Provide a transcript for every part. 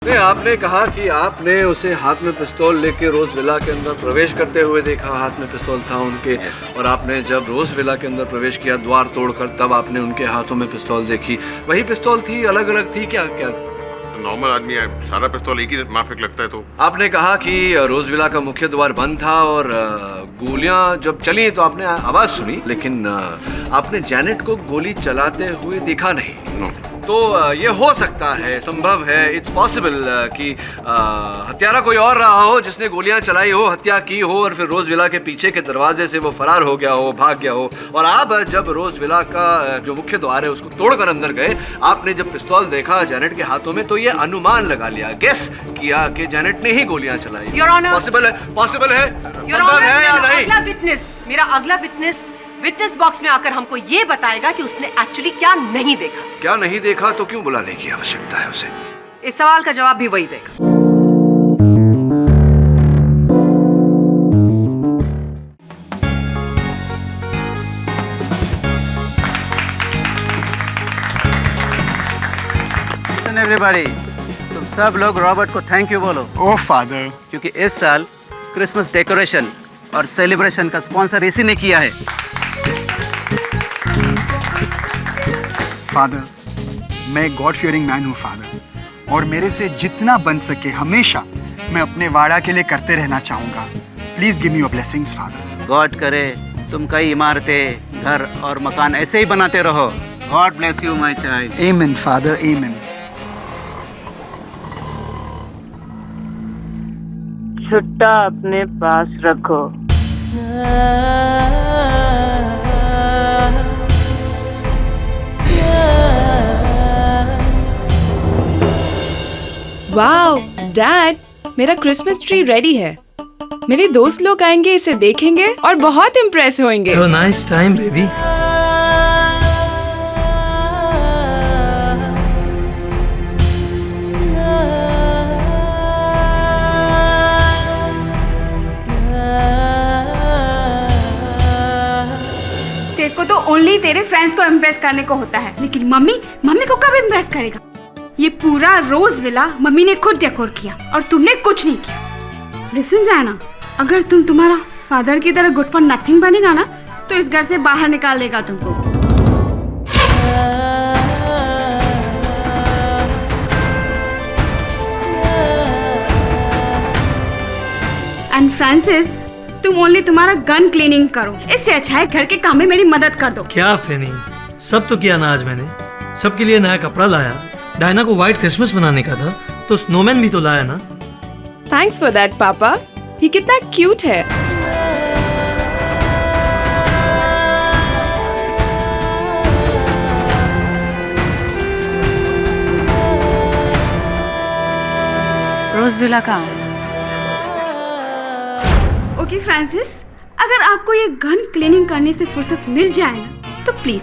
नहीं, आपने कहा कि आपने उसे हाथ में पिस्तौल लेके रोज विला के अंदर प्रवेश करते हुए देखा, हाथ में पिस्तौल था उनके, और आपने जब रोज विला के अंदर प्रवेश किया द्वार तोड़कर, तब आपने उनके हाथों में पिस्तौल देखी। वही पिस्तौल थी, अलग अलग थी क्या? क्या नॉर्मल आदमी है, सारा पिस्तौल एक ही माफिक लगता है। तो आपने कहा कि रोज विला का मुख्य द्वार बंद था और गोलियां जब चली तो आपने आवाज सुनी, लेकिन आपने जैनेट को गोली चलाते हुए देखा नहीं। नो। तो ये हो सकता है, संभव है, इट्स पॉसिबल कि हत्यारा कोई और रहा हो जिसने गोलियां चलाई हो, हत्या की हो, और फिर रोज विला के पीछे के दरवाजे से वो फरार हो गया हो, भाग गया हो, और आप जब रोज विला का जो मुख्य द्वार है उसको तोड़कर अंदर गए, आपने जब पिस्तौल देखा जैनेट के हाथों में, तो ये अनुमान लगा लिया, गेस किया कि जैनेट ने ही गोलियां चलाई। Your Honor, पॉसिबल है, पॉसिबल है, Your संभव Honor, है या नहीं? मेरा अगला विटनेस विटनेस बॉक्स में आकर हमको ये बताएगा कि उसने एक्चुअली क्या नहीं देखा। क्या नहीं देखा तो क्यों बुलाने की आवश्यकता है उसे? इस सवाल का जवाब भी वही देगा। एवरीबॉडी, तुम सब लोग रॉबर्ट को थैंक यू बोलो। ओह फादर। क्योंकि इस साल क्रिसमस डेकोरेशन और सेलिब्रेशन का स्पॉन्सर इसी ने किया है। फादर, मैं गॉड फियरिंग मैन हूँ फादर, और मेरे से जितना बन सके हमेशा मैं अपने वाड़ा के लिए करते रहना चाहूँगा। Please give me your blessings father. God करे तुम कई इमारतें, घर और मकान ऐसे ही बनाते रहो। God bless you my child. आमीन फादर, आमीन। छुट्टा अपने पास रखो। वाओ डैड, मेरा क्रिसमस ट्री रेडी है। मेरे दोस्त लोग आएंगे, इसे देखेंगे और बहुत इम्प्रेस होंगे। Have a nice time, baby. तेरे को तो ओनली तेरे फ्रेंड्स को इम्प्रेस करने को होता है, लेकिन मम्मी को कब इम्प्रेस करेगा? ये पूरा रोज विला मम्मी ने खुद डेकोर किया और तुमने कुछ नहीं किया। लिसन जाना, अगर तुम्हारा फादर की तरह गुड फॉर नथिंग बनेगा ना, तो इस घर से बाहर निकाल देगा तुमको। एंड फ्रांसिस, तुम ओनली तुम्हारा गन क्लीनिंग करो, इससे अच्छा है घर के काम में मेरी मदद कर दो। क्या फेनी, सब तो किया ना आज मैंने। सबके लिए नया कपड़ा लाया, डायना को व्हाइट क्रिसमस बनाने का था, तो स्नोमैन भी तो लाया ना। थैंक्स फॉर दैट पापा, ये कितना क्यूट है। रोज विला कहाँ है? ओके फ्रांसिस, अगर आपको ये गन क्लीनिंग करने से फुर्सत मिल जाए ना, तो प्लीज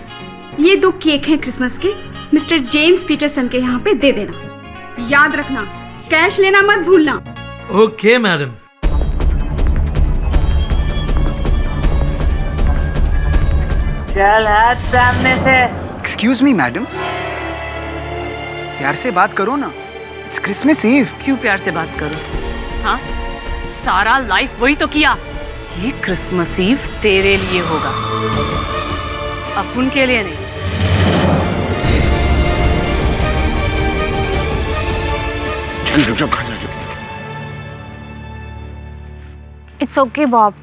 ये 2 केक हैं क्रिसमस के, मिस्टर जेम्स पीटरसन के यहाँ पे दे देना। याद रखना, कैश लेना मत भूलना। Okay madam. चल हाथ सामने से। एक्सक्यूज मी मैडम, प्यार से बात करो ना, इट्स क्रिसमस ईव। क्यों प्यार से बात करो? हाँ, सारा लाइफ वही तो किया। ये क्रिसमस ईव तेरे लिए होगा, अपन के लिए नहीं। चल रुक जाओ, खा जा। इट्स ओके बॉब,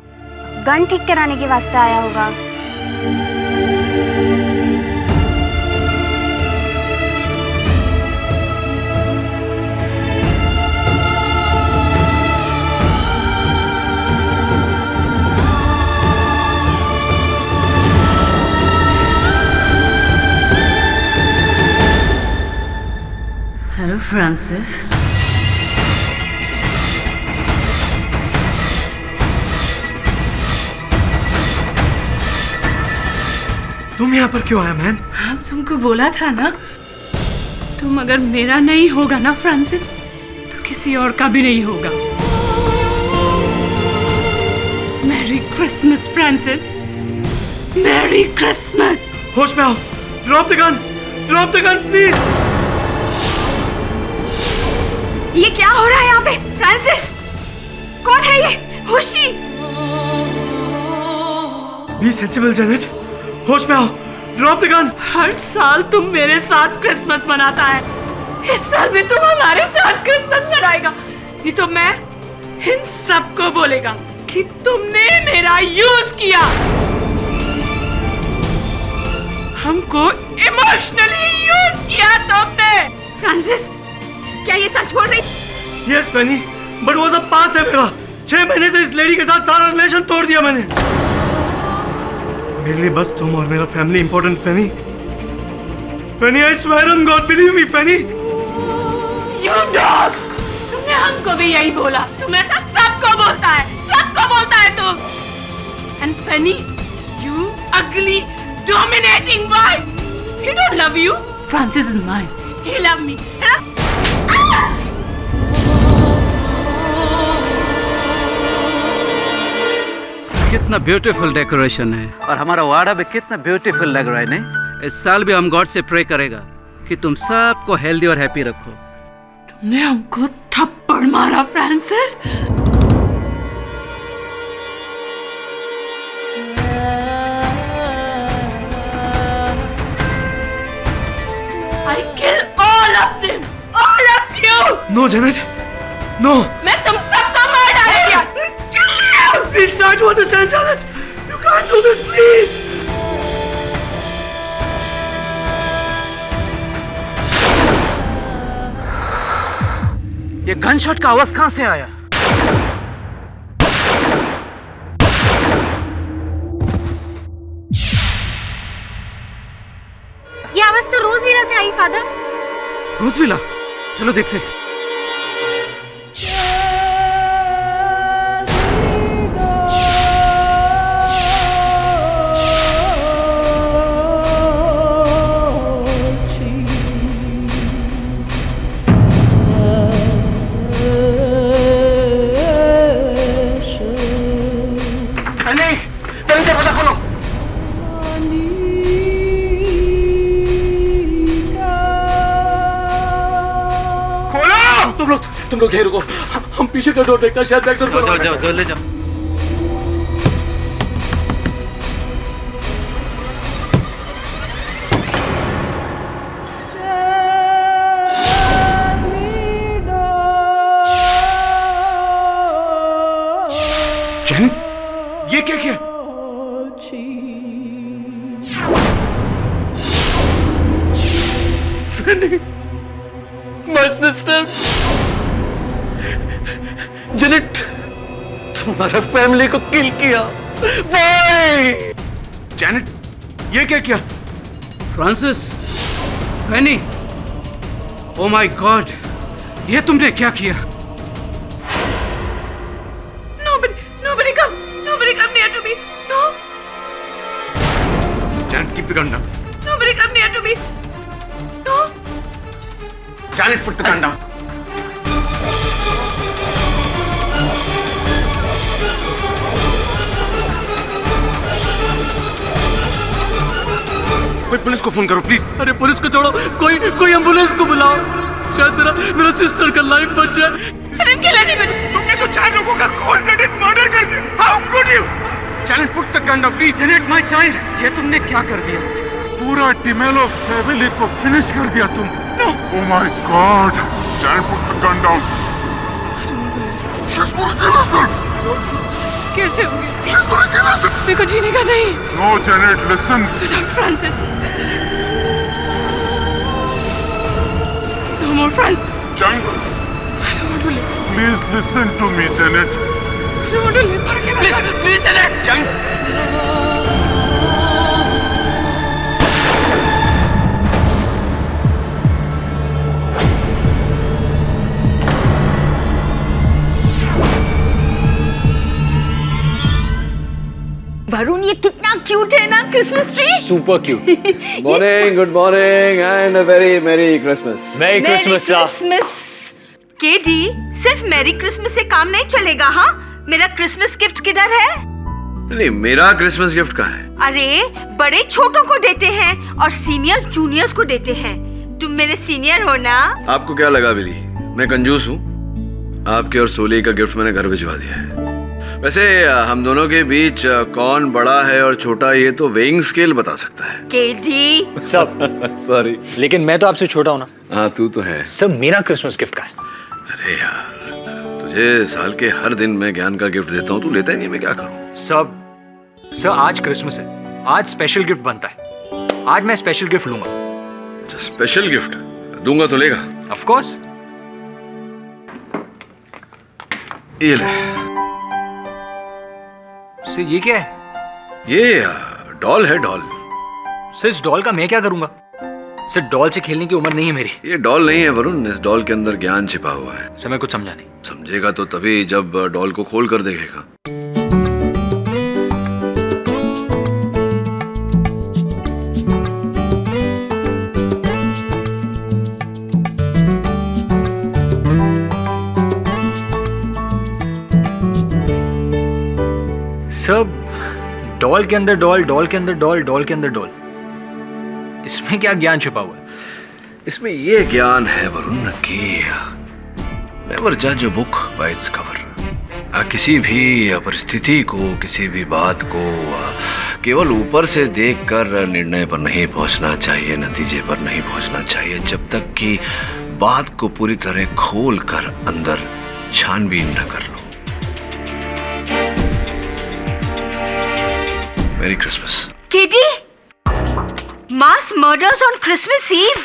गन ठीक कराने के वास्ते आया होगा। Hello Francis. तुम यहाँ पर क्यों आया मैन? हम तुमको बोला था ना, तुम अगर मेरा नहीं होगा ना फ्रांसिस, तो किसी और का भी नहीं होगा। Merry Christmas Francis, merry Christmas. होश में आओ। Drop the gun, please. ये क्या हो रहा है यहाँ पे? फ्रांसिस, कौन है ये? खुशी, बी सेंसिबल जेनेट, होश में आओ, ड्रॉप द गन। हर साल तुम मेरे साथ क्रिसमस मनाता है, इस साल भी तुम हमारे साथ क्रिसमस मनाएगा। नहीं तो मैं इन सबको बोलेगा कि तुमने मेरा यूज किया, हमको इमोशनली यूज किया तुमने। फ्रांसिस, क्या ये सच बोल रही? यस पेनी, बट वो सब पास है मेरा। 6 महीने से इस लेडी के साथ सारा रिलेशन तोड़ दिया मैंने। मेरे लिए बस तुम और मेरा family important. Penney, Penney, I swear on God, believe me Penney. You dog! तुमने हमको भी यही बोला, तुम ऐसा सबको बोलता है, सबको बोलता है तुम। And Penny, you ugly, dominating wife. He don't love you. Francis is mine. He love me. कितना ब्यूटीफुल डेकोरेशन है और हमारा वाड़ा भी कितना ब्यूटीफुल लग रहा है। नहीं, इस साल भी हम गॉड से प्रे करेगा कि तुम सबको हेल्दी और हैप्पी रखो। तुमने हमको थप्पड़ मारा Francis. I kill all of them, all of you. No, Janet, no. मैं तुम सबको मार डालूंगा। Please try to understand, Janet. You can't do this, please. ये गनशॉट का आवाज कहां से आया? ये आवाज तो रोजविला से आई फादर। रोजविला, चलो देखते। तुम लोग रुको, हम पीछे का डोर देखते हैं, शायद बैक डोर। जाओ ले जाओ। जैन, ये क्या किया? My sister, जेनेट, तुम्हारा फैमिली को किल किया। Why? जैनेट, ये क्या किया? Francis, Penney, oh my God, ये तुमने क्या किया? Nobody come near to me. No. Janet, keep the gun down. Nobody come near to me. No. Janet, put the gun down. कोई पुलिस को फोन करो प्लीज। अरे पुलिस को छोड़ो, कोई एम्बुलेंस को बुलाओ, शायद मेरा सिस्टर का लाइफ बच जाए। तुमने तो 4 लोगों का कोल्ड-ब्लडेड मर्डर कर दिया। How could you? Janet, put the gun down, please. Janet, my child, ये तुमने क्या कर दिया? पूरा टिमेलो फैमिली को फिनिश कर दिया तुम। No. Oh my God. Janet, put the gun down. She's gonna kill herself. कैसे होगी? She's gonna kill herself. मेरे को जीने का नहीं। No, Janet, listen. Francis. No more Francis. Janet. I don't want to live. Please listen to me, Janet. I don't want to live. Please, Janet. Janet. Varun, ये कितना cute है ना Christmas tree. Super cute. Good morning, and a very Merry Christmas. Merry Christmas. KD, सिर्फ merry Christmas से काम नहीं चलेगा। हाँ, मेरा क्रिसमस गिफ्ट किधर है? नहीं, मेरा क्रिसमस गिफ्ट कहाँ है? अरे बड़े छोटों को देते हैं और सीनियर्स जूनियर्स को देते हैं। तुम मेरे सीनियर हो ना? आपको क्या लगा बिली? मैं कंजूस हूँ, आपके और सोली का गिफ्ट मैंने घर भिजवा दिया है। वैसे हम दोनों के बीच कौन बड़ा है और छोटा ये तो वेइंग स्केल बता सकता है। केडी सब सॉरी, लेकिन मैं तो आपसे छोटा हूँ ना। हाँ तू तो है। सब मेरा क्रिसमस गिफ्ट का है। अरे यार, तुझे साल के हर दिन मैं ज्ञान का गिफ्ट देता हूँ, तू लेता ही नहीं, मैं क्या करूँ। सर आज क्रिसमस है, आज स्पेशल गिफ्ट बनता है। आज मैं स्पेशल गिफ्ट लूंगा। अच्छा स्पेशल गिफ्ट दूंगा तो लेगा? Of course. ये ले। सर ये क्या है? ये डॉल है, डॉल। सर इस डॉल का मैं क्या करूंगा? सर डॉल से खेलने की उम्र नहीं है मेरी। ये डॉल नहीं है वरुण, इस डॉल के अंदर ज्ञान छिपा हुआ है। सर मैं कुछ समझा नहीं। समझेगा तो तभी जब डॉल को खोल कर देखेगा। सब डॉल के अंदर डॉल, डॉल के अंदर डॉल, डॉल के अंदर डॉल, इसमें क्या ज्ञान छुपा हुआ है? इसमें ये ज्ञान है वरुण कि नेवर जज a book by its cover. किसी भी परिस्थिति को, किसी भी बात को केवल ऊपर से देखकर निर्णय पर नहीं पहुंचना चाहिए, नतीजे पर नहीं पहुंचना चाहिए, जब तक कि बात को पूरी तरह खोल कर अंदर छानबीन न कर लो। Merry Christmas. KD, mass murders on Christmas Eve.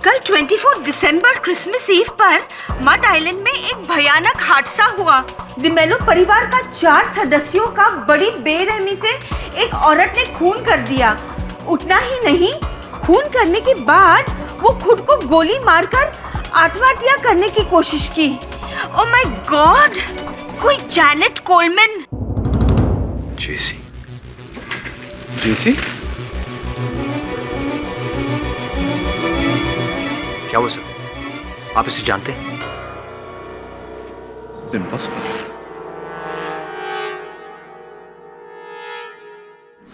कल 24 दिसंबर क्रिसमस ईव पर मड आइलैंड में एक भयानक हादसा हुआ। डिमेलो परिवार का 4 सदस्यों का बड़ी बेरहमी से एक औरत ने खून कर दिया। उतना ही नहीं, खून करने के बाद वो खुद को गोली मारकर आत्महत्या करने की कोशिश की। ओह माय गॉड, कोई जैनेट कोलमैन। जेसी। जेसी? क्या वो सर? आप इसे जानते हैं? इम्पॉसिबल।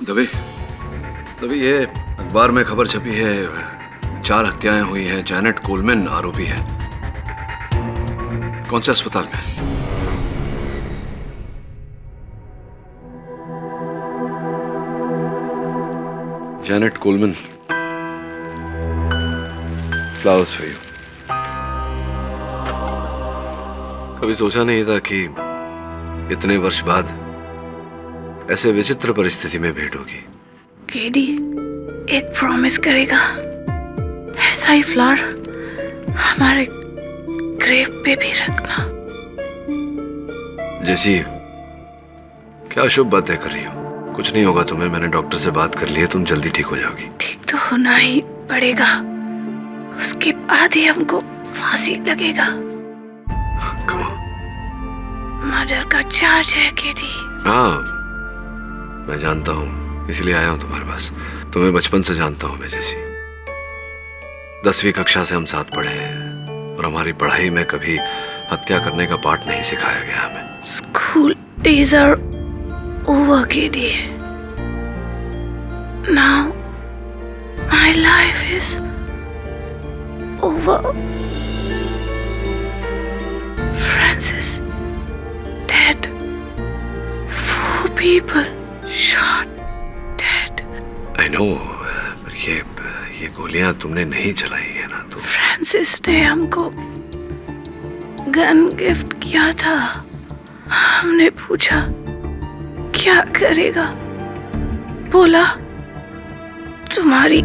दबे ये अखबार में खबर छपी है, 4 हत्याएं हुई हैं, जैनेट कोलमैन आरोपी है। कौन से अस्पताल में? Janet Coleman, flowers for you. कभी सोचा नहीं था कि इतने वर्ष बाद ऐसे विचित्र परिस्थिति में भेंट होगी। केडी, एक प्रॉमिस करेगा, ऐसा ही फ्लावर हमारे ग्रेव पे भी रखना। जैसी क्या शुभ बातें कर रही हो? कुछ नहीं होगा तुम्हें, मैंने डॉक्टर से बात कर ली है, तुम जल्दी ठीक हो जाओगी। ठीक तो होना ही पड़ेगा, उसके बाद ही हमको फांसी लगेगा। मर्डर का चार्ज है केडी। हाँ मैं जानता हूँ, इसलिए आया हूँ तुम्हारे पास। तुम्हें बचपन से जानता हूँ मैं जैसी। 10वीं कक्षा से हम साथ पढ़े हैं और हमारी पढ़ाई में कभी हत्या करने का पाठ नहीं सिखाया गया हमें। स्कूल डेज आर ओवर केडी। Now my life is over. Francis dead. 4 people shot dead. I know, पर ये गोलियां तुमने नहीं चलाई है ना? तो फ्रांसिस ने हमको गन गिफ्ट किया था। हमने पूछा क्या करेगा, बोला तुम्हारी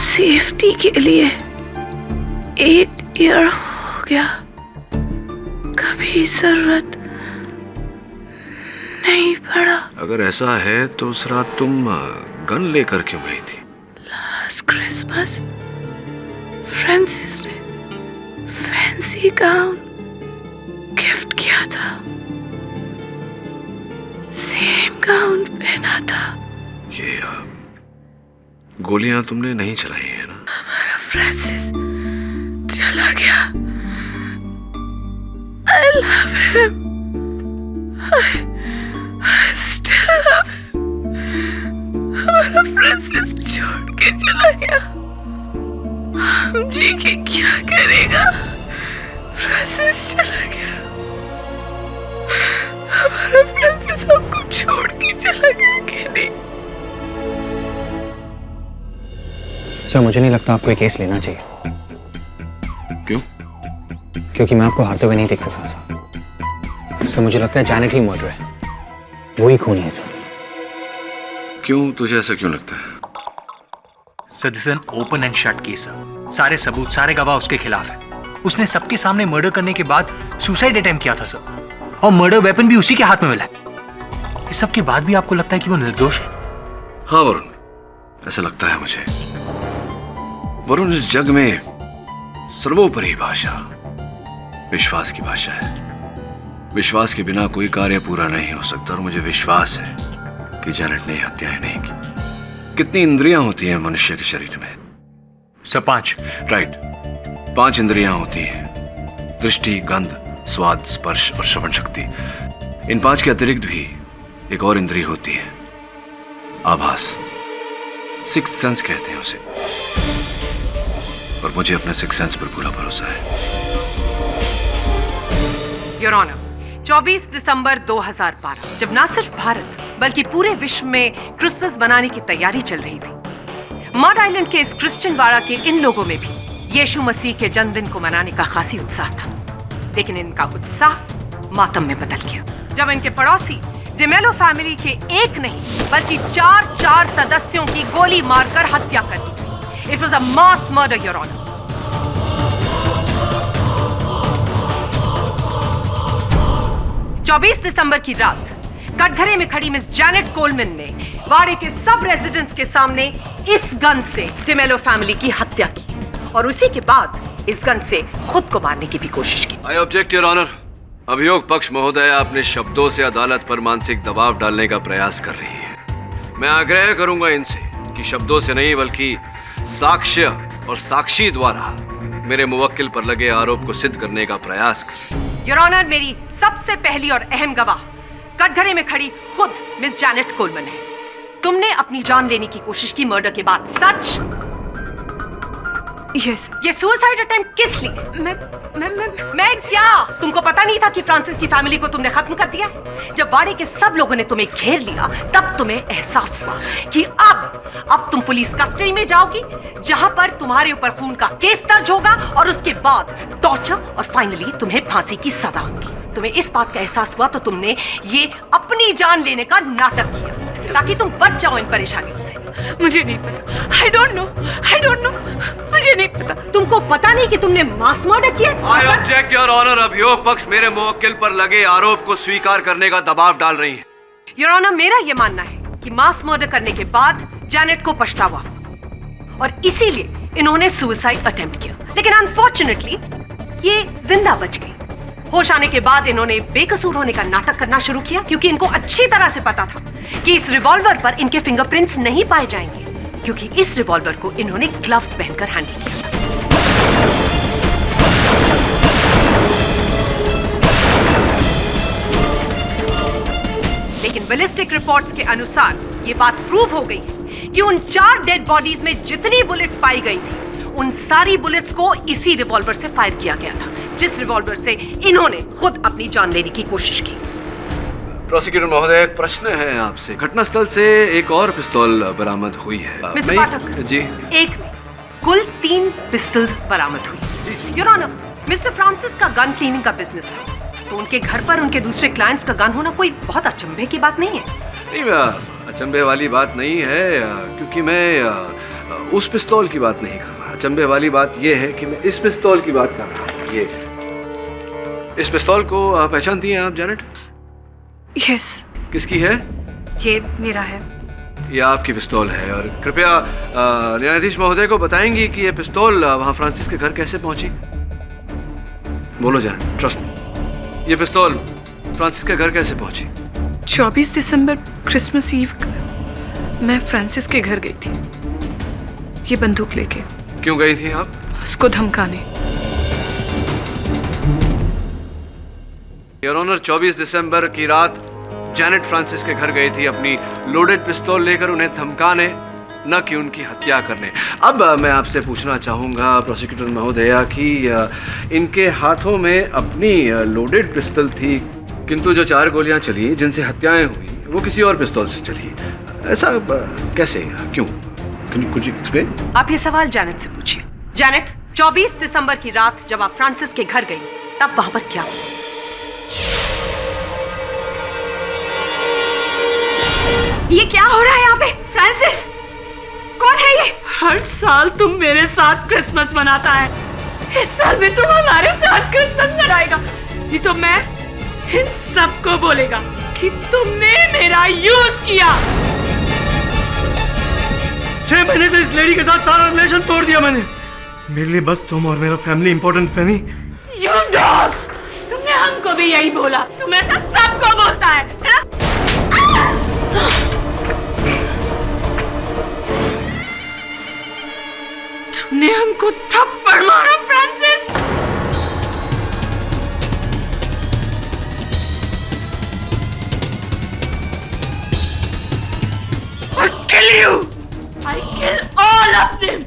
सेफ्टी के लिए 8 ईयर हो गया, कभी जरूरत नहीं पड़ा। अगर ऐसा है तो उस रात तुम गन लेकर क्यों गई थी? लास्ट क्रिसमस फ्रांसिस ने फैंसी गाउन गिफ्ट किया था, सेम गाउन पहना था। ये गोलियां तुमने नहीं चलाई है ना? हमारा फ्रांसिस चला गया। I love him. I still love him. हमारा फ्रांसिस छोड़ के चला गया। हम जी के क्या करेगा? फ्रांसिस चला गया, हमारा फ्रांसिस हमको छोड़ के चला गया केनी। सर मुझे नहीं लगता आपको ये केस लेना चाहिए। क्यों? क्योंकि मैं आपको हारते हुए नहीं देख सकता सर। मुझे लगता है जैनेट ही मर्डर है, वो ही खूनी है सर। क्यों? तुझे ऐसा क्यों लगता है? Sir this is an open and shut case sir. सारे सबूत, सारे गवाह उसके खिलाफ है। उसने सबके सामने मर्डर करने के बाद सुसाइड अटेम्प्ट किया था सर, और मर्डर वेपन भी उसी के हाथ में मिला है। इस सब के बाद भी आपको लगता है कि वो निर्दोष है? हाँ वरुण, ऐसा लगता है मुझे। वरुण, इस जग में सर्वोपरि भाषा विश्वास की भाषा है। विश्वास के बिना कोई कार्य पूरा नहीं हो सकता, और मुझे विश्वास है कि जैनेट ने हत्याएं नहीं की। कितनी इंद्रियां होती हैं मनुष्य के शरीर में? सर 5। राइट, 5 इंद्रियां होती हैं, दृष्टि, गंध, स्वाद, स्पर्श और श्रवण शक्ति। इन 5 के अतिरिक्त भी एक और इंद्रिय होती है, आभास, सिक्स्थ सेंस कहते हैं उसे। और मुझे अपने सिक्स्थ सेंस पर पूरा भरोसा है। योर ऑनर, 24 दिसंबर 2012 जब न सिर्फ भारत बल्कि पूरे विश्व में क्रिसमस बनाने की तैयारी चल रही थी, मड आइलैंड के इस क्रिश्चियन वाड़ा के इन लोगों में भी यीशु मसीह के जन्मदिन को मनाने का खासी उत्साह था। लेकिन इनका उत्साह मातम में बदल गया जब इनके पड़ोसी डिमेलो फैमिली के एक नहीं बल्कि 4 सदस्यों की गोली मारकर हत्या कर दी गई। It was a mass murder your honour. चौबीस दिसंबर की रात कटघरे में खड़ी मिस जैनेट कोलमैन ने वाड़े के सब रेजिडेंट्स के सामने इस गन से डिमेलो फैमिली की हत्या की, और उसी के बाद इस गन से खुद को मारने की भी कोशिश की। I object your honour. अभियोग पक्ष महोदय अपने शब्दों से अदालत पर मानसिक दबाव डालने का प्रयास कर रही है। मैं आग्रह करूंगा इनसे कि शब्दों से नहीं बल्कि साक्ष्य और साक्षी द्वारा मेरे मुवक्किल पर लगे आरोप को सिद्ध करने का प्रयास करें। योर ऑनर, मेरी सबसे पहली और अहम गवाह कटघरे में खड़ी खुद मिस जैनेट कोलमैन है। तुमने अपनी जान लेने की कोशिश की मर्डर के बाद, सच? यस। ये सुसाइड अटेम्प्ट किस लिए? मैं क्या? तुमको पता नहीं था कि फ्रांसिस की फैमिली को तुमने खत्म कर दिया? जब वाड़े के सब लोगों ने तुम्हें घेर लिया तब तुम्हें एहसास हुआ कि अब तुम पुलिस कस्टडी में जाओगी, जहां पर तुम्हारे ऊपर खून का केस दर्ज होगा और उसके बाद टॉर्चर और फाइनली तुम्हें फांसी की सजा होगी। तुम्हें इस बात का एहसास हुआ तो तुमने ये अपनी जान लेने का नाटक किया ताकि तुम बच जाओ इन परेशानियों से। मुझे नहीं पता। I don't know। मुझे नहीं पता। तुमको पता नहीं कि तुमने मास मर्डर किया? I object your honour. अभियोग पक्ष मेरे मुवक्किल पर लगे आरोप को स्वीकार करने का दबाव डाल रही है। योर ऑनर, मेरा यह मानना है कि मास मर्डर करने के बाद जैनेट को पछतावा हुआ और इसीलिए इन्होंने सुसाइड अटेम्प्ट किया। लेकिन अनफॉर्चुनेटली ये जिंदा बच गई। होश आने के बाद इन्होंने बेकसूर होने का नाटक करना शुरू किया क्योंकि इनको अच्छी तरह से पता था कि इस रिवॉल्वर पर इनके फिंगरप्रिंट्स नहीं पाए जाएंगे, क्योंकि इस रिवॉल्वर को इन्होंने ग्लव्स पहनकर हैंडल किया था। लेकिन बैलिस्टिक रिपोर्ट्स के अनुसार ये बात प्रूव हो गई कि उन 4 डेड बॉडीज में जितनी बुलेट्स पाई गई थी उन सारी बुलेट्स को इसी रिवॉल्वर से फायर किया गया था, जिस रिवॉल्वर से इन्होंने खुद अपनी जान लेने की कोशिश की। प्रोसिक्यूटर महोदय, एक प्रश्न है आपसे। घटनास्थल से एक और पिस्तौल बरामद हुई है। मिस्टर पाठक जी, एक कुल 3 पिस्टल्स बरामद हुई। योर ऑनर, मिस्टर फ्रांसिस का गन क्लीनिंग का बिजनेस था, तो उनके घर पर उनके दूसरे क्लाइंट्स का गन होना कोई बहुत अचंभे की बात नहीं है। नहीं, अचंभे वाली बात नहीं है, क्योंकि मैं उस पिस्तौल की बात नहीं कर रहा। अचंभे वाली बात यह है कि मैं इस पिस्तौल की बात कर रहा हूँ। ये इस पिस्तौल को पहचानती हैं आप जैनेट? यस। किसकी है? ये मेरा है। ये आपकी पिस्तौल है। और कृपया न्यायाधीश महोदय को बताएंगी कि ये पिस्तौल वहाँ फ्रांसिस के घर कैसे पहुंची? बोलो जैनेट, ट्रस्ट मी। ये पिस्तौल फ्रांसिस के घर कैसे पहुंची? 24 दिसंबर क्रिसमस ईव मैं फ्रांसिस के घर गई थी, ये बंदूक लेके। क्यों गई थी आप? उसको धमकाने। योर ऑनर, 24 दिसंबर की रात जैनेट फ्रांसिस के घर गई थी अपनी लोडेड पिस्तौल लेकर उन्हें धमकाने न कि उनकी हत्या करने। अब मैं आपसे पूछना चाहूँगा प्रोसिक्यूटर महोदया कि इनके हाथों में अपनी लोडेड पिस्तल थी, किंतु जो 4 गोलियां चली जिनसे हत्याएं हुई वो किसी और पिस्तौल से चली। ऐसा कैसे, क्यों? कुछ एक्सप्लेन? आप ये सवाल जैनेट से पूछिए। जैनेट, 24 दिसंबर की रात जब आप फ्रांसिस के घर गई तब वहां पर क्या हुआ? ये क्या हो रहा है यहाँ पे? फ्रांसिस, कौन है ये? हर साल तुम मेरे साथ क्रिसमस मनाता है, इस साल भी तुम हमारे साथ क्रिसमस मनाएगा। ये तो मैं इन सबको बोलेगा कि तुमने मेरा यूज किया। 6 महीने से इस लेडी के साथ सारा रिलेशन तोड़ दिया मैंने। मेरे लिए बस तुम और मेरा family important, Fanny. You dog! तुमने हमको भी यही बोला, तुम ऐसा सबको बोलता है ना? तुमने हमको थप्पड़ मारा Francis. I kill you! I kill all of them!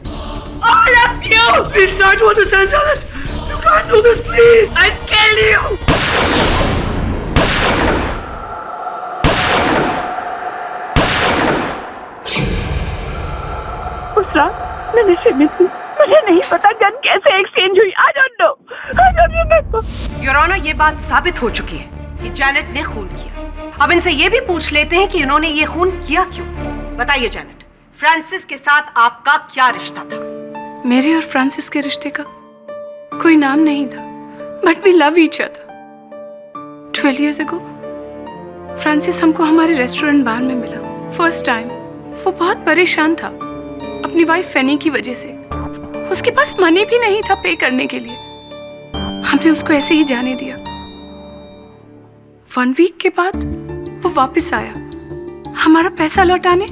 All of you! Please try to understand, Janet. You can't do this, please. I kill you! उस रात मैं नशे में थी, मुझे नहीं पता गन कैसे एक्सचेंज हुई। I don't know. Your honour, ये बात साबित हो चुकी है कि जैनेट ने खून किया। अब इनसे ये भी पूछ लेते हैं कि इन्होंने ये खून किया क्यों। बताइए जैनेट, फ्रांसिस के साथ आपका क्या रिश्ता था? मेरे और फ्रांसिस के रिश्ते का कोई नाम नहीं था, but we love each other. 12 years ago Francis हमको हमारे रेस्टोरेंट बार में मिला फर्स्ट टाइम। वो बहुत परेशान था अपनी वाइफ फेनी की वजह से। उसके पास मनी भी नहीं था पे करने के लिए। हमने उसको ऐसे ही जाने दिया। 1 week के बाद वो वापस आया हमारा पैसा लौटाने।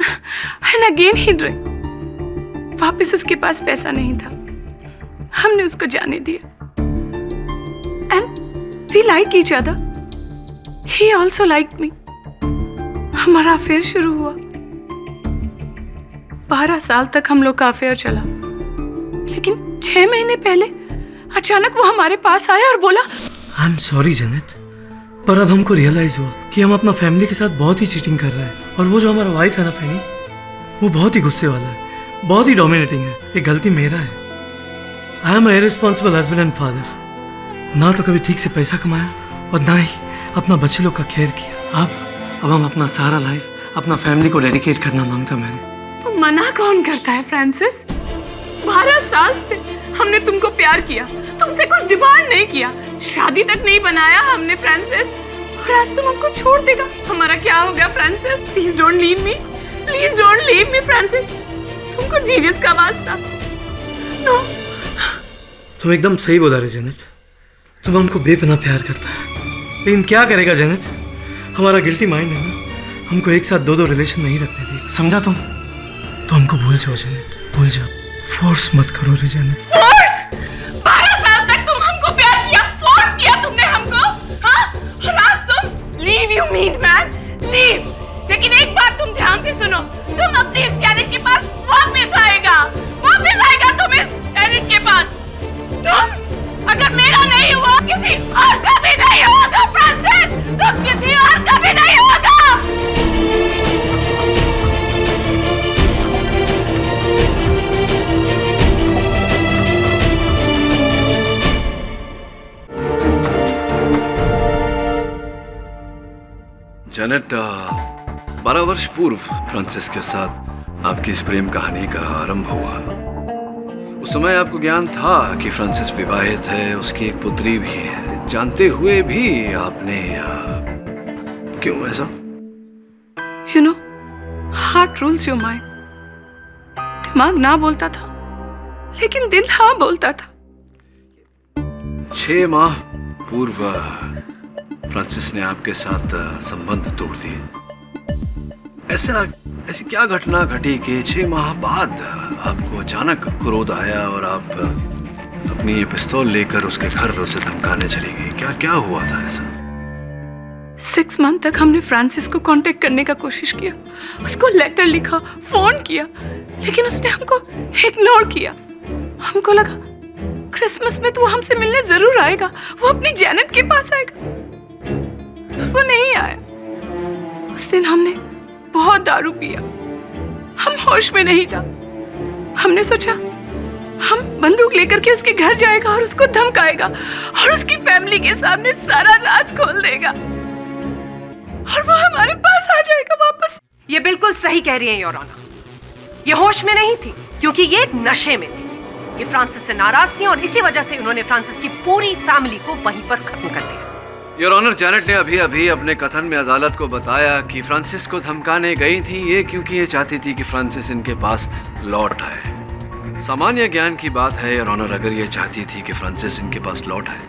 And again he drink. वापस उसके पास पैसा नहीं था, हमने उसको जाने दिया। And we like each other, he also like me. हमारा अफेयर शुरू हुआ। 12 साल तक हम लोग का अफेयर चला, लेकिन 6 महीने पहले अचानक वो हमारे पास आया और बोला, आई एम सॉरी जेनेट, पर अब हमको रियलाइज हुआ कि हम अपना फैमिली के साथ बहुत ही चीटिंग कर रहे हैं। और वो जो हमारा वाइफ है ना फैनी, वो बहुत ही गुस्से वाला है, बहुत ही डोमिनेटिंग है। ये गलती मेरा है। I am irresponsible husband and father. ना तो कभी ठीक से पैसा कमाया और ना ही अपना बच्चे लोग का केयर किया। अब हम अपना सारा लाइफ अपना फैमिली को डेडिकेट करना मांगता मैंने। तो मना कौन करता है फ्रांसिस? 12 साल से हमने तुमको प्यार किया, तुमसे कुछ डिमांड नहीं किया, शादी तक नहीं बनाया हमने फ्रांसिस, और आज तुम हमको छोड़ देगा। हमारा क्या हो गया Francis? Please don't leave me, please don't leave me Francis. तुमको जीसस का वास्ता। नो। तुम एकदम सही बोला रे जेनेट, तुम हमको बेपनाह प्यार करता है, लेकिन क्या करेगा जेनेट, हमारा गिल्टी माइंड है ना, हमको एक साथ 2 रिलेशन नहीं रखने दे। समझा तुम? तो हमको भूल जाओ जेनेट, भूल जाओ। फोर्स मत करो रे जेनेट। फोर्स? 12 साल तक तुम हमको प्यार किया, फोर्स किया तुमने हमको, हाँ? और आज तुम leave, you mean man, leave. लेकिन एक बात तुम ध्यान से सुनो, तुम अपने इस जैनेट के पास वापस आएगा तुम इस जैनेट के पास। तुम अगर मेरा नहीं हुआ, किसी और का भी नहीं होगा फ्रांसिस, तुम किसी और का भी नहीं होगा। जेनेट, 12 वर्ष पूर्व फ्रांसिस के साथ आपकी इस प्रेम कहानी का आरंभ हुआ। उस समय आपको ज्ञान था कि फ्रांसिस विवाहित है, उसकी एक पुत्री भी है। जानते हुए भी आपने क्यों ऐसा? You know, heart rules your mind. दिमाग ना बोलता था, लेकिन दिल हाँ बोलता था। 6 माह पूर्व फ्रांसिस ने आपके साथ संबंध तोड़ दिए। ऐसी क्या घटना घटी कि 6 माह बाद आपको अचानक क्रोध आया और आप अपनी ये पिस्तौल लेकर उसके घर उसे धमकाने चली गई? क्या हुआ था ऐसा? 6 मंथ तक हमने फ्रांसिस को कांटेक्ट करने का कोशिश किया, उसको लेटर लिखा, फोन किया, लेकिन उसने हमको इग्नोर किया। हमको लगा क्रिसमस में तो वो हमसे मिलने जरूर आएगा, वो अपनी जेनेट के पास आएगा। वो नहीं आया। उस दिन हमने बहुत दारू पिया, हम होश में नहीं था। हमने सोचा हम बंदूक लेकर के उसके घर जाएगा और उसको धमकाएगा और उसकी फैमिली के सामने सारा राज खोल देगा और वो हमारे पास आ जाएगा वापस। ये बिल्कुल सही कह रही है योर ऑनर। ये होश में नहीं थी क्योंकि ये नशे में थी। ये फ्रांसिस से नाराज थी और इसी वजह से उन्होंने फ्रांसिस की पूरी फैमिली को वहीं पर खत्म कर दिया। योर ऑनर, जैनेट ने अभी अभी अपने कथन में अदालत को बताया कि फ्रांसिस को धमकाने गई थी ये क्योंकि ये चाहती थी कि फ्रांसिस इनके पास लौट आए। सामान्य ज्ञान की बात है योर ऑनर, अगर ये चाहती थी कि फ्रांसिस इनके पास लौट आए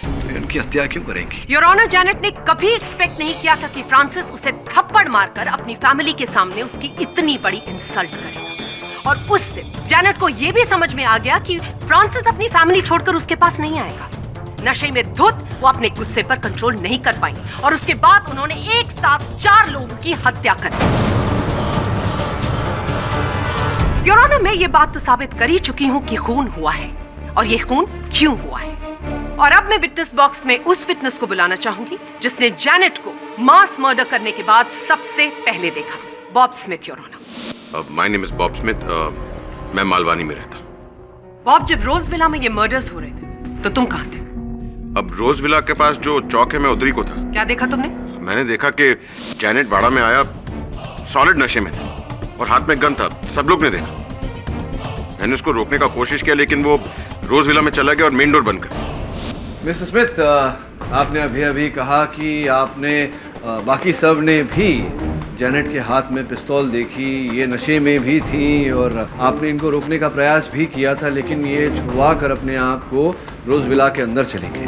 तो इनकी हत्या क्यों करेंगी? योर ऑनर, जैनेट ने कभी एक्सपेक्ट नहीं किया था कि फ्रांसिस उसे थप्पड़ मारकर अपनी फैमिली के सामने उसकी इतनी बड़ी इंसल्ट करेगा। और उस दिन जैनेट को यह भी समझ में आ गया कि फ्रांसिस अपनी फैमिली छोड़कर उसके पास नहीं आएगा। नशे में धुत वो अपने गुस्से पर कंट्रोल नहीं कर पाई और उसके बाद उन्होंने एक साथ 4 लोगों की हत्या कर दी। योर ऑनर, मैं ये बात तो साबित कर ही चुकी हूँ कि खून हुआ है और ये खून क्यों हुआ है। और अब मैं विटनेस बॉक्स में उस विटनेस को बुलाना चाहूंगी जिसने जैनेट को मास मर्डर करने के बाद सबसे पहले देखा। Bob Smith your honour. My name is Bob Smith. मैं मालवानी में रहता हूँ। बॉब, जब रोज विला में ये मर्डर्स हो रहे थे तो तुम कहाँ थे? अब रोज विला के पास जो चौक है मैं उधर ही को था। क्या देखा तुमने? मैंने देखा कि जैनेट बाड़ा में आया, सॉलिड नशे में था और हाथ में गन था। सब लोग ने देखा। मैंने उसको रोकने का कोशिश किया लेकिन वो रोज विला में चला गया और मेन डोर बंद कर दिया। मिस्टर स्मिथ, आपने अभी अभी कहा कि आपने बाकी सब ने भी जैनेट के हाथ में पिस्तौल देखी, ये नशे में भी थी और आपने इनको रोकने का प्रयास भी किया था, लेकिन ये छुड़वा कर अपने आप को रोज विला के अंदर चली गई।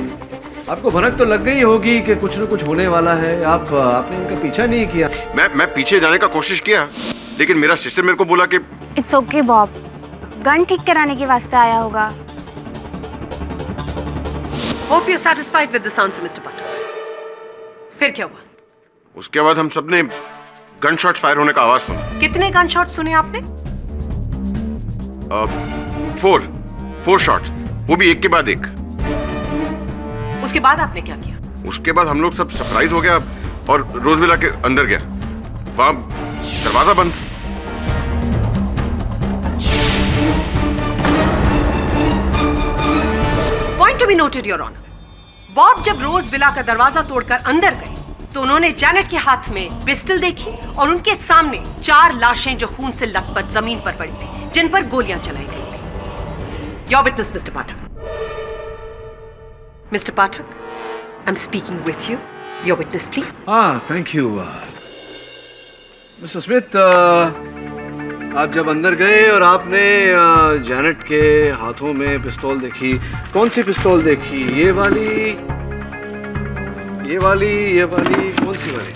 आपको भनक तो लग गई होगी कि कुछ न कुछ होने वाला है। आपने इनका पीछा नहीं किया। मैं पीछे जाने का कोशिश किया लेकिन मेरा सिस्टर मेरे को बोला कि इट्स ओके बॉब, गन ठीक कराने के वास्ते आया होगा। Hope you're satisfied with this answer, Mr. Pathak. फिर क्या हुआ? उसके बाद हम सबने गन शॉट्स फायर होने का आवाज सुना। कितने गन शॉट सुने आपने? 4 शॉट्स, वो भी एक के बाद एक। उसके बाद आपने क्या किया? उसके बाद हम लोग सब सरप्राइज हो गया और रोजविला के अंदर गया। वहां दरवाजा बंद। Point to be noted your honour. Bob जब रोज विला का दरवाजा तोड़कर अंदर गए तो उन्होंने जैनेट के हाथ में पिस्टल देखी और उनके सामने 4 लाशें जो खून से लथपथ जमीन पर पड़ी थी, जिन पर गोलियां चलाई गई थी। Your witness mister Pathak. Mister Pathak, I am speaking with you. Your witness please. Thank you mister Smith. आप जब अंदर गए और आपने जैनेट के हाथों में पिस्तौल देखी, कौन सी पिस्तौल देखी? ये वाली, कौन सी वाली?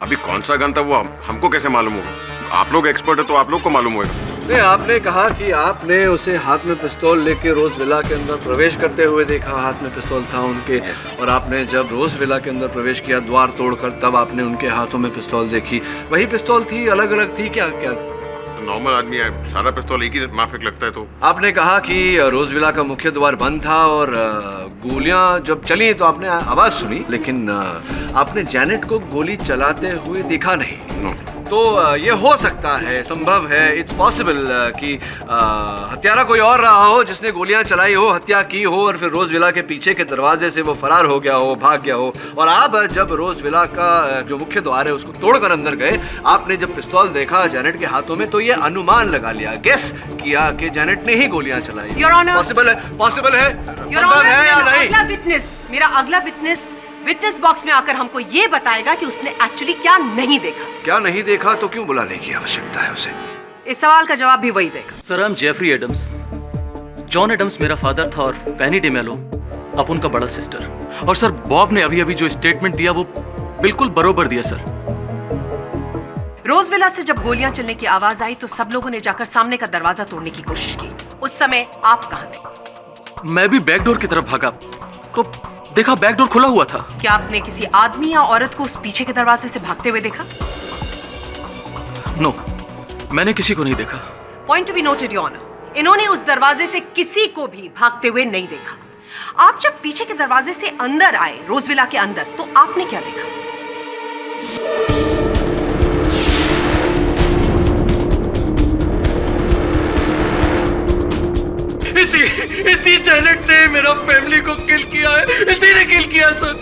अभी कौन सा गन था वो हमको कैसे मालूम होगा? आप लोग एक्सपर्ट है तो आप लोग को मालूम होगा। नहीं, आपने कहा कि आपने उसे हाथ में पिस्तौल लेके रोज विला के अंदर प्रवेश करते हुए देखा। हाथ में पिस्तौल था उनके और आपने जब रोज विला के अंदर प्रवेश किया द्वार तोड़कर, तब आपने उनके हाथों में पिस्तौल देखी। वही पिस्तौल थी, अलग अलग थी? क्या नॉर्मल आदमी है, सारा पिस्तौल एक ही माफिक लगता है। तो आपने कहा कि रोज विला का मुख्य द्वार बंद था और गोलियां जब चली तो आपने आवाज सुनी, लेकिन आपने जैनेट को गोली चलाते हुए देखा नहीं। तो ये हो सकता है, संभव है, इट्स पॉसिबल कि हत्यारा कोई और रहा हो जिसने गोलियां चलाई हो, हत्या की हो और फिर रोज विला के पीछे के दरवाजे से वो फरार हो गया हो, भाग गया हो। और आप जब रोज विला का जो मुख्य द्वार है उसको तोड़कर अंदर गए, आपने जब पिस्तौल देखा जैनेट के हाथों में तो ये अनुमान लगा लिया, गेस किया कि जैनेट ने ही गोलियां चलाई। योर ऑनर, पॉसिबल है, संभव है या नहीं? मेरा अगला विटनेस विटनेस बॉक्स में आकर हमको ये बताएगा कि उसने एक्चुअली क्या नहीं देखा। क्या नहीं देखा तो क्यों बुलाने की आवश्यकता है उसे? इस सवाल का जवाब भी वही देगा। Sir, I am Jeffrey Adams. John Adams मेरा फादर था और पेनी डेमेलो अपुन का बड़ा सिस्टर। और सर, बॉब ने अभी अभी जो स्टेटमेंट दिया वो बिल्कुल बरोबर दिया सर। रोज विला से जब गोलियां चलने की आवाज आई तो सब लोगों ने जाकर सामने का दरवाजा तोड़ने की कोशिश की। उस समय आप कहां थे? मैं भी बैकडोर की तरफ भागा तो देखा बैकडोर खुला हुआ था। क्या आपने किसी आदमी या औरत को उस पीछे के दरवाजे से भागते हुए देखा? नो, मैंने किसी को नहीं देखा। Point to be noted your honour, इन्होंने उस दरवाजे से किसी को भी भागते हुए नहीं देखा। आप जब पीछे के दरवाजे से अंदर आए, रोज विला के अंदर, तो आपने क्या देखा? इसी जेनेट ने मेरा फैमिली को किल किया है। इसी ने किल किया sir.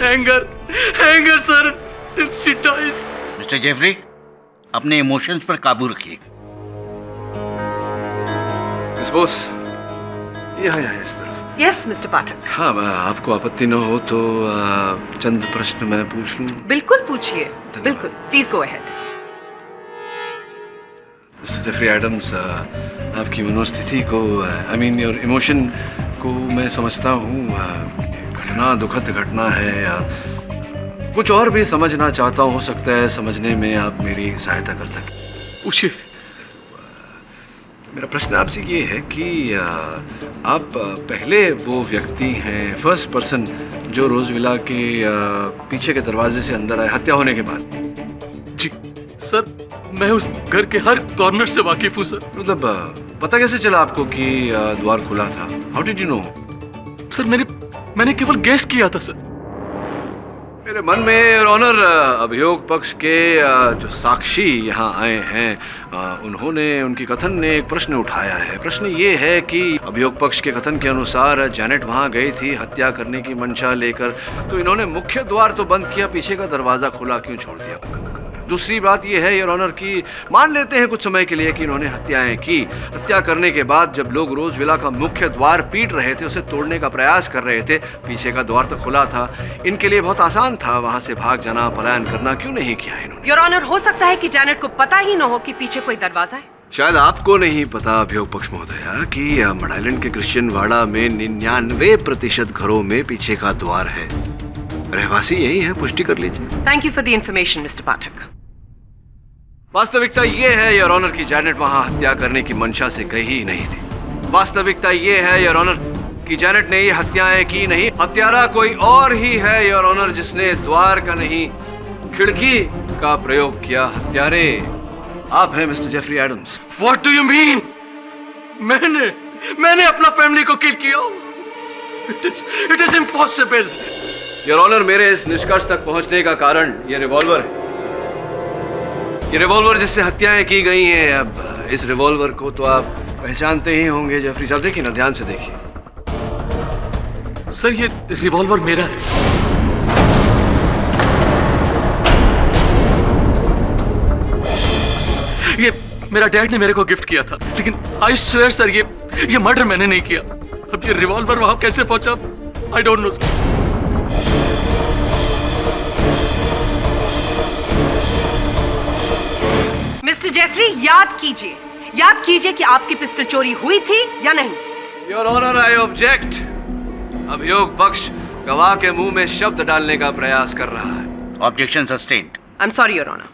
Hanger sir, she dies. Mister Jeffrey, अपने इमोशंस पर काबू रखिए। मिस बोस, यहाँ इस तरफ। Yes mister Pathak. हाँ, आपको आपत्ति न हो तो चंद प्रश्न मैं पूछ लूं? बिल्कुल पूछिए, बिल्कुल, please go ahead. Mister Jeffrey Adams, आपकी मनोस्थिति को, आई मीन योर इमोशन को मैं समझता हूँ। घटना दुखद घटना है या कुछ और भी समझना चाहता हूँ। हो सकता है समझने में आप मेरी सहायता कर सकें। पूछिए। मेरा प्रश्न आपसे ये है कि आप पहले वो व्यक्ति हैं, फर्स्ट पर्सन, जो रोज विला के पीछे के दरवाजे से अंदर आए हत्या होने के बाद? जी सर, मैं उस घर के हर कॉर्नर से वाकिफ हूँ सर। मतलब पता कैसे चला आपको कि द्वार खुला था? How did you know? Sir मैंने केवल गेस किया था सर। मेरे मन में योर ऑनर, अभियोग पक्ष के जो साक्षी यहाँ आए हैं, उन्होंने, उनकी कथन ने एक प्रश्न उठाया है। प्रश्न ये है कि अभियोग पक्ष के कथन के अनुसार जेनेट वहाँ गई थी हत्या करने की मंशा लेकर, तो इन्होंने मुख्य द्वार तो बंद किया, पीछे का दरवाजा खुला क्यों छोड़ दिया? दूसरी बात यह है योर ऑनर कि मान लेते हैं कुछ समय के लिए कि इन्होंने हत्याएं की। हत्या करने के बाद जब लोग रोज विला का मुख्य द्वार पीट रहे थे, उसे तोड़ने का प्रयास कर रहे थे, पीछे का द्वार तो खुला था, इनके लिए बहुत आसान था वहां से भाग जाना, पलायन करना। क्यों नहीं किया इन्होंने? योर ऑनर, हो सकता है कि जेनेट को पता ही न हो कि पीछे कोई दरवाजा है। शायद आपको नहीं पता अभियोग पक्ष महोदया कि मड आइलैंड के क्रिश्चियन वाड़ा में 99% घरों में पीछे का द्वार है। रहवासी यही है, पुष्टि कर लीजिए। Thank you for the information mister Pathak. वास्तविकता ये है योर ऑनर कि जेनेट वहां हत्या करने की मंशा से गई ही नहीं थी। वास्तविकता ये है योर ऑनर कि जेनेट ने ये हत्याएं की नहीं, हत्यारा कोई और ही है योर ऑनर, जिसने द्वार का नहीं खिड़की का प्रयोग किया। हत्यारे आप हैं mister Jeffrey Adams. What do you mean? मैंने अपना फैमिली को किल किया? It is impossible. Your honour, मेरे इस निष्कर्ष तक पहुंचने का कारण ये रिवॉल्वर है। ये रिवॉल्वर जिससे हत्याएं की गई हैं। अब इस रिवॉल्वर को तो आप पहचानते ही होंगे जेफरी साहब। देखिए ना, ध्यान से देखिए। सर, ये रिवॉल्वर मेरा है। ये मेरा डैड ने मेरे को गिफ्ट किया था, लेकिन आई स्वेयर सर, ये मर्डर मैंने नहीं किया। अब ये रिवॉल्वर वहां कैसे पहुंचा, I don't know. Mister Jeffrey, याद कीजिए कि आपकी पिस्टल चोरी हुई थी या नहीं। Your honour, I object. अभियोग पक्ष गवाह के मुंह में शब्द डालने का प्रयास कर रहा है। Objection sustained. I am sorry your honour.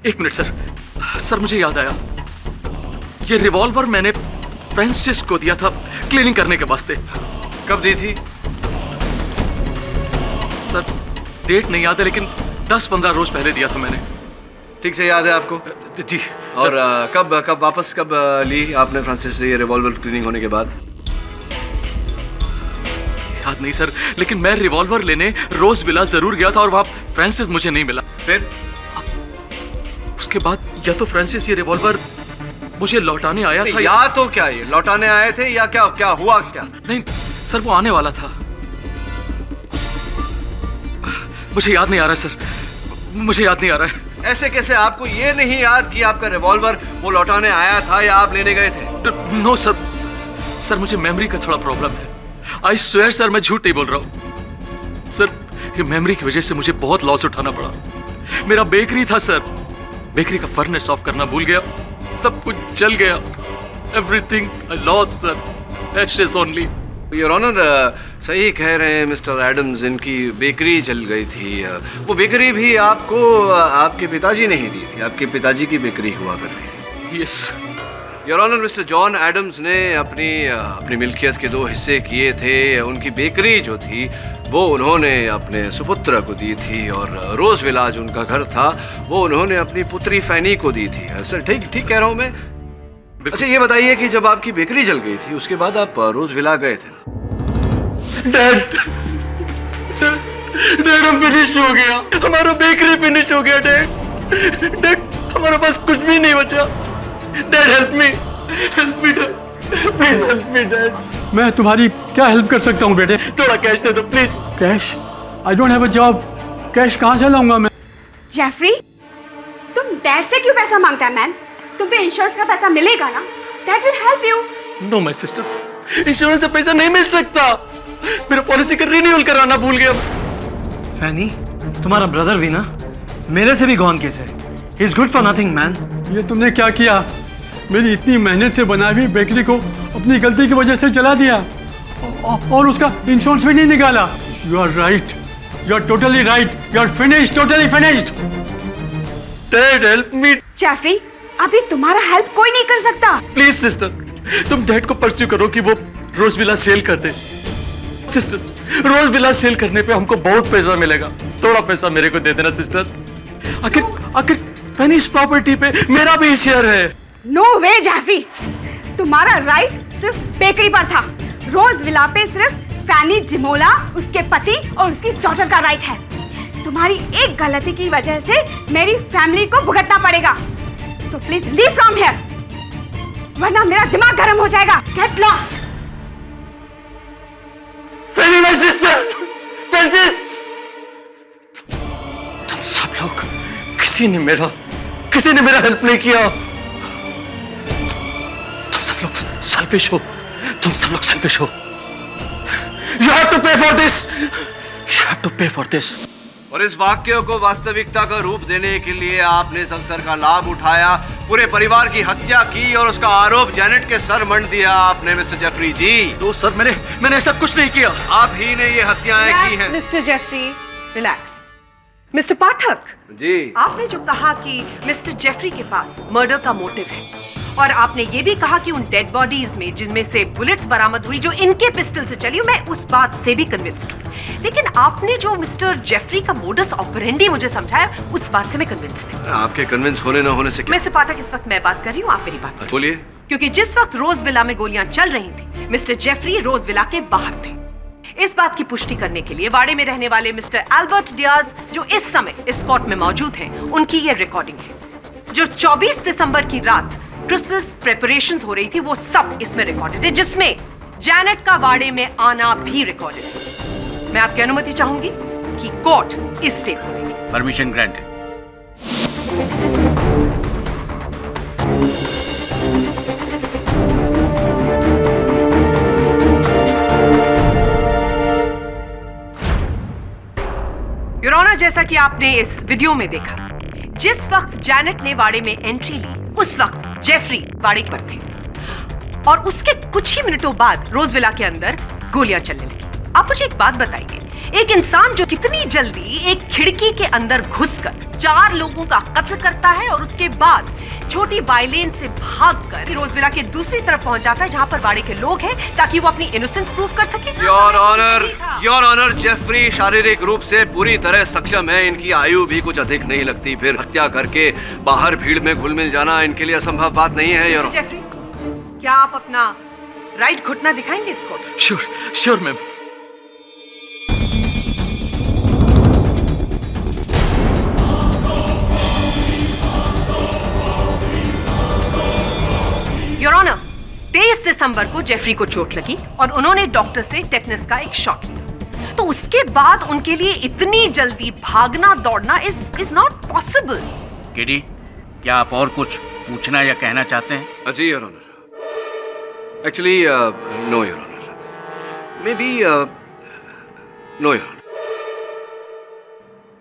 एक मिनट सर, मुझे याद आया। ये रिवॉल्वर मैंने फ्रांसिस को दिया था क्लीनिंग करने के वास्ते। कब दी थी? सर, डेट नहीं याद है, लेकिन 10-15 रोज पहले दिया था मैंने। ठीक से याद है आपको? जी। और कब वापस ली आपने फ्रांसिस से ये रिवॉल्वर क्लीनिंग होने के बाद? याद नहीं सर, लेकिन मैं रिवॉल्वर लेने रोज विला जरूर गया था और वहां फ्रांसिस मुझे नहीं मिला। फिर उसके बाद या तो फ्रांसिस ये रिवॉल्वर मुझे लौटाने आया था, या तो क्या ये लौटाने आए थे, या क्या हुआ? नहीं सर, वो आने वाला था। मुझे याद नहीं आ रहा सर, मुझे याद नहीं आ रहा है। ऐसे कैसे आपको ये नहीं याद कि आपका रिवॉल्वर वो लौटाने आया था या आप लेने गए थे? नो सर, मुझे मेमोरी का थोड़ा प्रॉब्लम है। आई स्वेयर सर, मैं झूठ नहीं बोल रहा हूँ सर। ये मेमोरी की वजह से मुझे बहुत लॉस उठाना पड़ा। मेरा बेकरी था सर, बेकरी का फर्नेस ऑफ करना भूल गया, सब कुछ जल गया। Everything I lost sir, ashes only. Your honour, सही कह रहे हैं मिस्टर एडम्स, इनकी बेकरी जल गई थी। वो बेकरी भी आपको आपके पिताजी ने ही दी थी। आपके पिताजी की बेकरी हुआ करती थी। Yes your honour, mister John Adams ने अपनी मिल्कियत के 2 हिस्से किए थे। उनकी बेकरी जो थी वो उन्होंने अपने सुपुत्र को दी थी और रोज विला जो उनका घर था वो उन्होंने अपनी पुत्री फैनी को दी थी। सर ठीक कह रहा हूँ मैं? अच्छा ये बताइए कि जब आपकी बेकरी जल गई थी उसके बाद आप रोज विला गए थे ना? डैड हम फिनिश हो गया, हमारा बेकरी फिनिश हो गया। डैड हमारे पास कुछ भी नहीं बचा। Dad help me dad, please help me dad. मैं तुम्हारी क्या हेल्प कर सकता हूँ बेटे? थोड़ा कैश दे दो please. Cash? I don't have a job. Cash कहाँ से लाऊंगा मैं? जेफरी, तुम डैड से क्यों पैसा मांगता है मैन? तुम पे इंश्योरेंस का पैसा मिलेगा ना? That will help you. No my sister, insurance से पैसा नहीं मिल सकता। मेरा पॉलिसी का रिन्यूअल कराना भूल गया। फैनी, तुम्हारा ब्रदर भी ना मेरे से भी गॉन केस है। He is good for nothing man. ये तुमने क्या किया? मेरी इतनी मेहनत से बनाई हुई बेकरी को अपनी गलती की वजह से जला दिया और उसका इंश्योरेंस भी नहीं निकाला। You are right, you are totally right, you are finished, totally finished. Dad help me. Jeffrey, अभी तुम्हारा हेल्प कोई नहीं कर सकता। प्लीज सिस्टर, तुम डैड को परस्यू करो कि वो रोज विला सेल कर दे। सिस्टर, रोज विला सेल करने पे हमको बहुत पैसा मिलेगा। थोड़ा पैसा मेरे को दे देना सिस्टर। आखिर फैनी इस प्रॉपर्टी पे मेरा भी शेयर है। नो वे जेफरी, तुम्हारा राइट सिर्फ बेकरी पर था। रोज विला पे सिर्फ फैनी जिमोला, उसके पति और उसकी डॉटर का राइट है। तुम्हारी एक गलती की वजह से मेरी फैमिली को भुगतना पड़ेगा। So please leave from here, वरना मेरा दिमाग गर्म हो जाएगा। Get lost. Fanny my sister, Francis, तुम सब लोग किसी ने मेरा हेल्प नहीं किया। तुम सब लोग सेल्फिश हो। तुम सब लोग सेल्फिश हो। You have to pay for this. You have to pay for this. और इस वाक्य को वास्तविकता का रूप देने के लिए आपने इस अवसर का लाभ उठाया, पूरे परिवार की हत्या की और उसका आरोप जैनेट के सर मंड दिया आपने मिस्टर जेफरी जी। तो सर मैंने ऐसा कुछ नहीं किया। आप ही ने ये हत्याएं की हैं। Mister Jeffrey, relax. Mister Pathak ji, आपने जो कहा कि मिस्टर जेफरी के पास मर्डर का मोटिव है और आपने ये भी कहा कि उन डेड बॉडीज में जिनमें से बुलेट्स बरामद हुई जो इनके पिस्टल से चली, मैं उस बात से भी कन्विंस्ड हूँ। लेकिन आपने जो मिस्टर जेफरी का मोडस ऑपरेंडी मुझे समझाया, उस बात से मैं कन्विंस नहीं। आपके कन्विंस होने न होने से क्या? मिस्टर पाठक, इस वक्त मैं बात कर रही हूँ, आप मेरी बात सुनिए। बोलिए। क्योंकि जिस वक्त रोज विला में गोलियां चल रही थी, मिस्टर जेफरी रोज विला के बाहर थे। इस बात की पुष्टि करने के लिए वाड़े में रहने वाले मिस्टर एल्बर्ट डियाज, जो इस समय इस कोर्ट में मौजूद हैं, उनकी ये रिकॉर्डिंग है। जो 24 दिसंबर की रात क्रिसमस प्रेपरेशंस हो रही थी, वो सब इसमें रिकॉर्डेड है, जिसमें जैनेट का वाड़े में आना भी रिकॉर्डेड है। मैं आपकी अनुमति चाहूंगी कि कोर्ट इस टेप को देखे। Permission granted. योर ऑनर, जैसा कि आपने इस वीडियो में देखा, जिस वक्त जैनेट ने वाड़े में एंट्री ली, उस वक्त जेफरी वाड़े पर थे और उसके कुछ ही मिनटों बाद रोजविला के अंदर गोलियां चलने लगी। आप मुझे एक बात बताइए, एक इंसान जो कितनी जल्दी एक खिड़की के अंदर घुसकर 4 लोगों का कत्ल करता है और उसके बाद छोटी बाइलेन से भागकर रोजविला के दूसरी तरफ पहुंच जाता है जहां पर वाड़े के लोग हैं, ताकि वो अपनी इनोसेंस प्रूव कर सके। योर ऑनर, जेफरी शारीरिक रूप से पूरी तरह सक्षम है। इनकी आयु भी कुछ अधिक नहीं लगती, फिर हत्या करके बाहर भीड़ में घुल मिल जाना इनके लिए असंभव बात नहीं है। योर जेफरी, क्या आप अपना राइट घुटना दिखाएंगे इसको? Sure ma'am. योर ऑनर, 23 दिसंबर को जेफरी को चोट लगी और उन्होंने डॉक्टर से टेटनस का एक शॉट लिया। तो उसके बाद उनके लिए इतनी जल्दी भागना दौड़ना इज नॉट पॉसिबल। केडी, क्या आप और कुछ पूछना या कहना चाहते हैं? जी your honour, actually no your honour, maybe no your honour.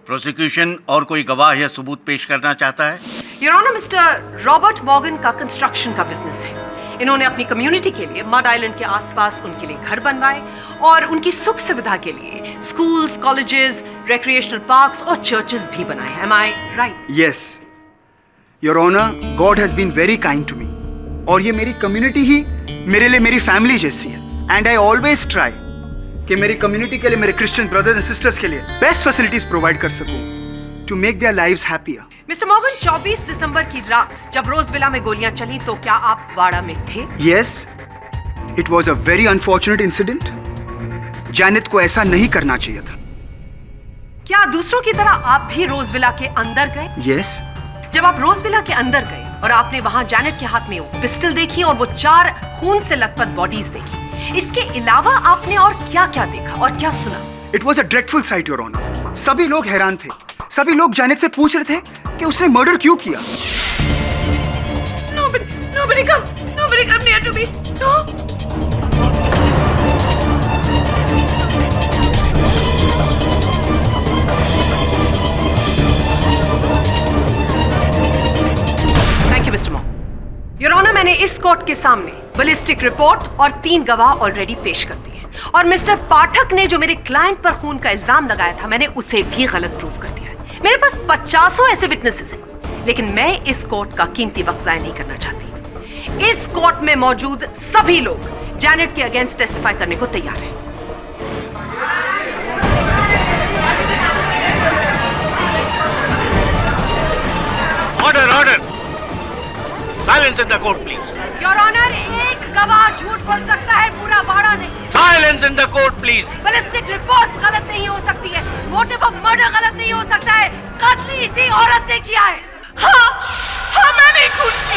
Prosecution और कोई गवाह या सबूत पेश करना चाहता है? Your honour, mister Robert Morgan का कंस्ट्रक्शन का बिजनेस है। इन्होंने अपनी कम्युनिटी के लिए मड आइलैंड के आसपास उनके लिए घर बनवाए और उनकी सुख सुविधा के लिए स्कूल्स, कॉलेजेस, रिक्रिएशनल पार्क्स और चर्चेस भी बनाए। Am I right? Yes, Your Honor, God has been very kind to me. और ये मेरी कम्युनिटी ही मेरे लिए मेरी फैमिली जैसी है। एंड आई ऑलवेज ट्राई कि मेरी कम्युनिटी के लिए, मेरे क्रिश्चियन ब्रदर्स एंड सिस्टर्स के लिए बेस्ट फैसिलिटीज प्रोवाइड कर सकूं to make their lives happier. Mister Morgan, 24 दिसंबर की रात जब रोज विला में गोलियां चली तो क्या आप वाड़ा में थे? Yes, it was a very unfortunate incident. Janet को ऐसा नहीं करना चाहिए था। क्या दूसरों की तरह आप भी रोज विला के अंदर गए? यस। जब आप रोज विला के अंदर गए और आपने वहां जैनेट के हाथ में वो पिस्टल देखी और वो 4 खून से लथपथ बॉडीज देखी, इसके अलावा आपने और क्या क्या देखा और क्या सुना? It was a dreadful sight your honour. सभी लोग हैरान थे। सभी लोग जैनेट से पूछ रहे थे कि उसने मर्डर क्यों किया। Nobody come near to me. No. Thank you mister मॉ। योर ऑनर, मैंने इस कोर्ट के सामने बैलिस्टिक रिपोर्ट और 3 गवाह ऑलरेडी पेश कर दिए और मिस्टर पाठक ने जो मेरे क्लाइंट पर खून का इल्जाम लगाया था, मैंने उसे भी गलत प्रूव कर दिया है। मेरे पास 50 ऐसे विटनेसेस हैं, लेकिन मैं इस कोर्ट का कीमती वक्त ज़ाया नहीं करना चाहती। इस कोर्ट में मौजूद सभी लोग जैनेट के अगेंस्ट टेस्टिफाई करने को तैयार हैं। Order order, silence in the court please. Your honour, एक गवाह झूठ बोल सकता है, पूरा वाड़ा नहीं। Silence in the court please. Ballistic report गलत नहीं हो सकती है, मोटिव ऑफ मर्डर गलत नहीं हो सकता है, कत्ल इसी औरत ने किया है। हाँ, मैंने खून किया।